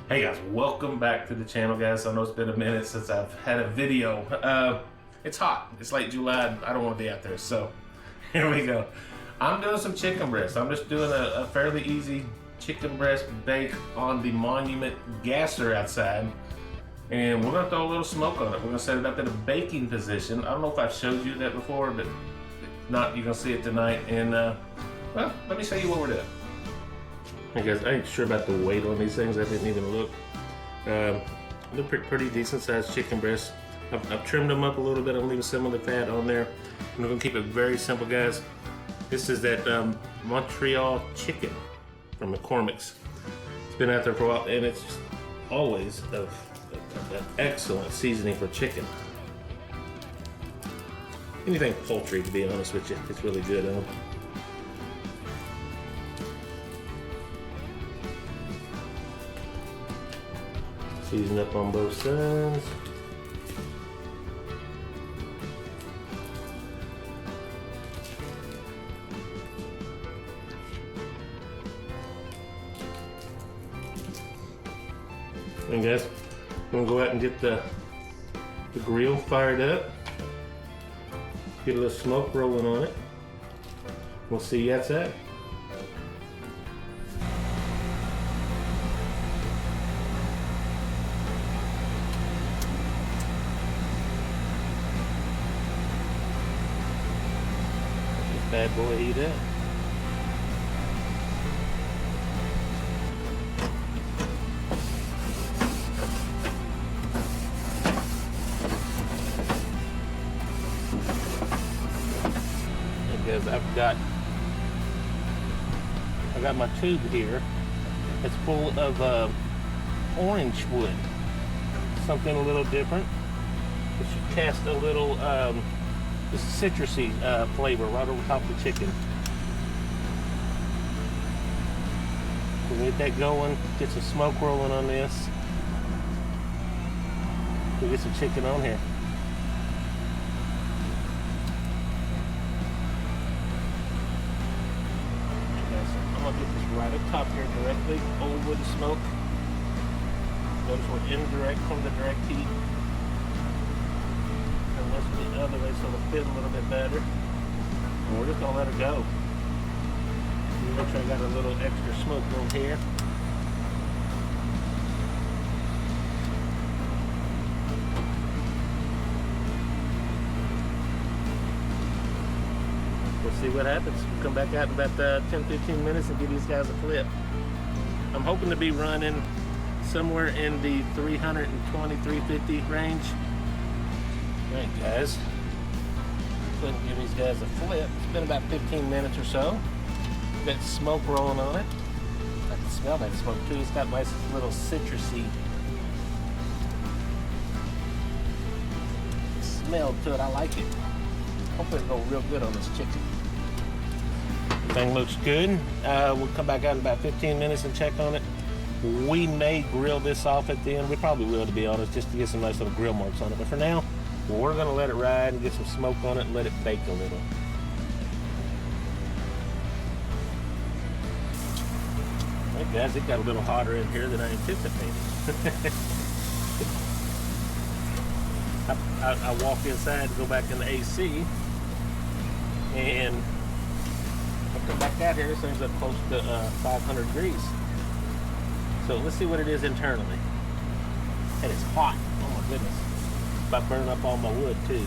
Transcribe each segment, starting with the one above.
Hey guys, welcome back to the channel, guys. I know it's been a minute since I've had a video. It's hot. It's late July. I don't want to be out there, so here we go. I'm doing some chicken breast. I'm just doing a fairly easy chicken breast bake on the Monument gasser outside, and we're gonna throw a little smoke on it. We're gonna set it up in a baking position. I don't know if I've showed you that before, but if not, you're gonna see it tonight. And well, let me show you what we're doing. Hey guys, I ain't sure about the weight on these things. I didn't even look. They're pretty decent sized chicken breasts. I've trimmed them up a little bit. I'm leaving some of the fat on there. I'm gonna keep it very simple, guys. This is that Montreal chicken from McCormick's. It's been out there for a while, and it's always an excellent seasoning for chicken. Anything poultry, to be honest with you, it's really good. Season up on both sides. And guys, I'm gonna go out and get the grill fired up. Get a little smoke rolling on it. We'll see you outside. Bad boy, eat it. Because I've got my tube here. It's full of orange wood. Something a little different. It should cast a little this citrusy flavor right over top of the chicken. We'll get that going, get some smoke rolling on this. We'll get some chicken on here. I'm gonna get this right up top here directly over the smoke. Notice we're indirect from the direct heat. The other way so it'll fit a little bit better. And we're just gonna let it go. Make sure I got a little extra smoke on here. We'll see what happens. We'll come back out in about 10-15 minutes and give these guys a flip. I'm hoping to be running somewhere in the 320-350 range. Alright guys, go ahead and give these guys a flip. It's been about 15 minutes or so. Got smoke rolling on it. I can smell that smoke too. It's got nice little citrusy smell to it. I like it. Hopefully it'll go real good on this chicken. Everything looks good. We'll come back out in about 15 minutes and check on it. We may grill this off at the end. We probably will, to be honest, just to get some nice little grill marks on it. But for now, we're going to let it ride and get some smoke on it and let it bake a little. Hey guys, it got a little hotter in here than I anticipated. I walked inside to go back in the AC, and I come back out here. This thing's up close to 500 degrees. So let's see what it is internally. And it's hot. Oh my goodness. About burning up all my wood too.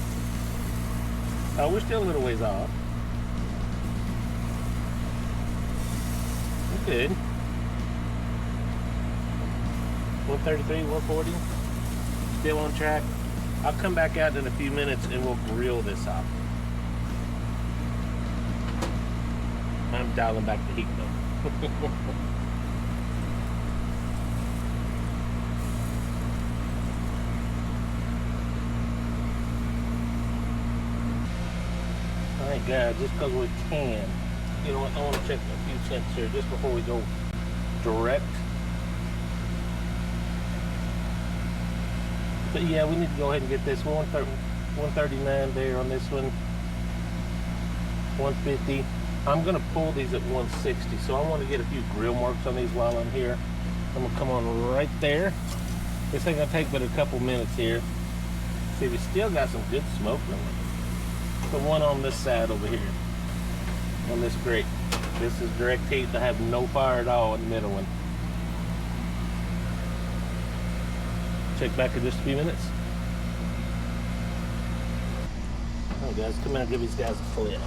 We're still a little ways off. We're good. 133, 140. Still on track. I'll come back out in a few minutes and we'll grill this off. I'm dialing back the heat though. Alright guys, just because we can, you know what, I want to check a few temps here just before we go direct. But yeah, we need to go ahead and get this 139 there on this one. 150. I'm gonna pull these at 160, so I want to get a few grill marks on these while I'm here. I'm gonna come on right there. This ain't gonna take but a couple minutes here. See, we still got some good smoke going. The one on this side over here, on this grate. This is direct heat. I have no fire at all in the middle one. Check back in just a few minutes. Alright guys, come in and give these guys a flip.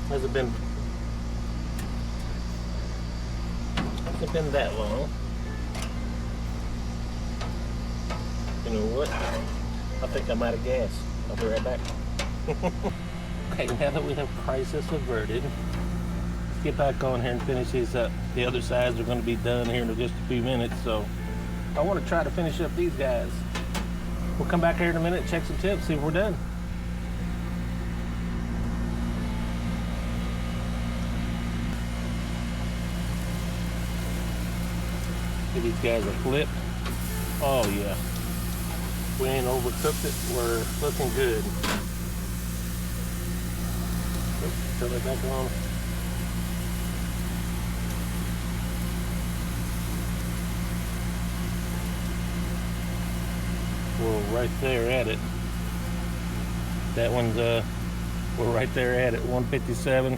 Hasn't been that long. You know what? I think I'm out of gas. I'll be right back. Okay, now that we have crisis averted, let's get back on here and finish these up. The other sides are going to be done here in just a few minutes, so I want to try to finish up these guys. We'll come back here in a minute, check some tips, see if we're done. Give these guys a flip. Oh yeah. We ain't overcooked it. We're looking good. Oops, turn it back on. We're right there at it. That one's we're right there at it, 157.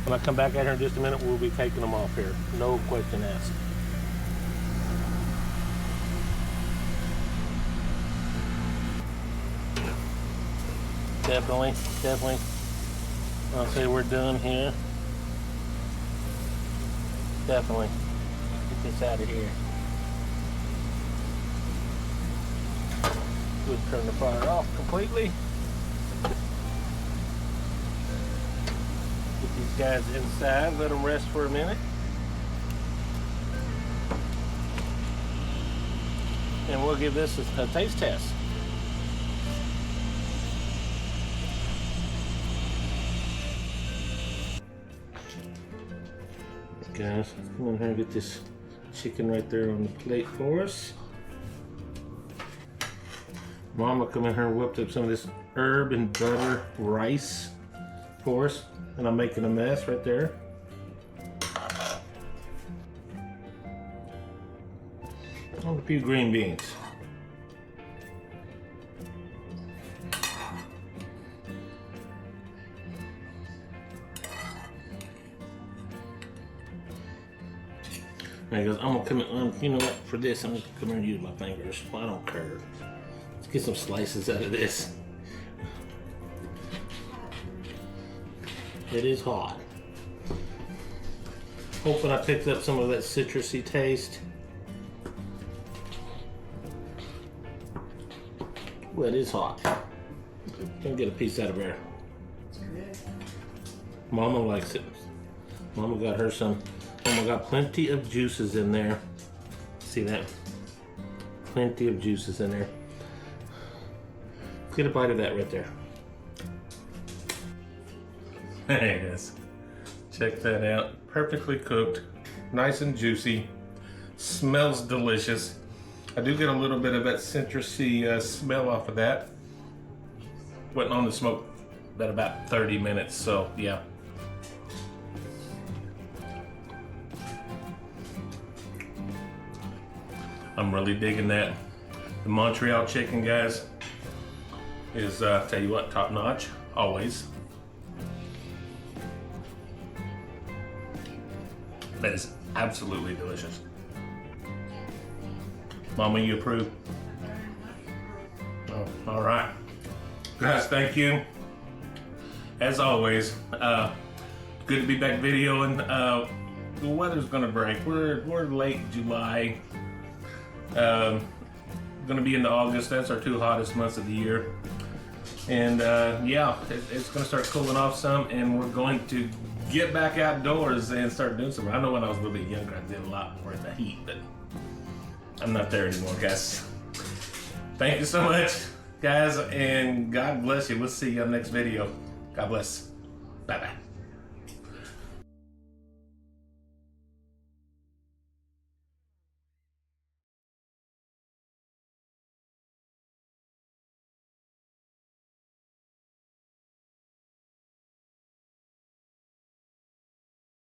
When I come back out here in just a minute, we'll be taking them off here. No question asked. Definitely. I'll say we're done here. Definitely. Get this out of here. We'll turn the fire off completely. Get these guys inside, let them rest for a minute. And we'll give this a taste test. Guys, let's come in here and get this chicken right there on the plate for us. Mama come in here and whipped up some of this herb and butter rice for us, and I'm making a mess right there. And a few green beans. And he goes, I'm gonna come in, you know what, for this, I'm gonna come here and use my fingers. Well, I don't care. Let's get some slices out of this. It is hot. Hoping I picked up some of that citrusy taste. Well, it is hot. Gonna get a piece out of there. Mama likes it. Mama got her some. Mama got plenty of juices in there. See that? Plenty of juices in there. Let's get a bite of that right there. There it is. Check that out. Perfectly cooked. Nice and juicy. Smells delicious. I do get a little bit of that citrusy smell off of that. Went on the smoke about 30 minutes, so yeah. I'm really digging that. The Montreal chicken, guys, is, tell you what, top notch, always. That is absolutely delicious. Mama, you approve? Oh, all right. Guys, thank you. As always, good to be back videoing. The weather's gonna break. We're late July. Gonna be into August. That's our 2 hottest months of the year. And yeah, it's gonna start cooling off some, and we're going to get back outdoors and start doing something. I know when I was a little bit younger, I did a lot more in the heat, but I'm not there anymore, guys. Thank you so much, guys, and God bless you. We'll see you on the next video. God bless. Bye-bye.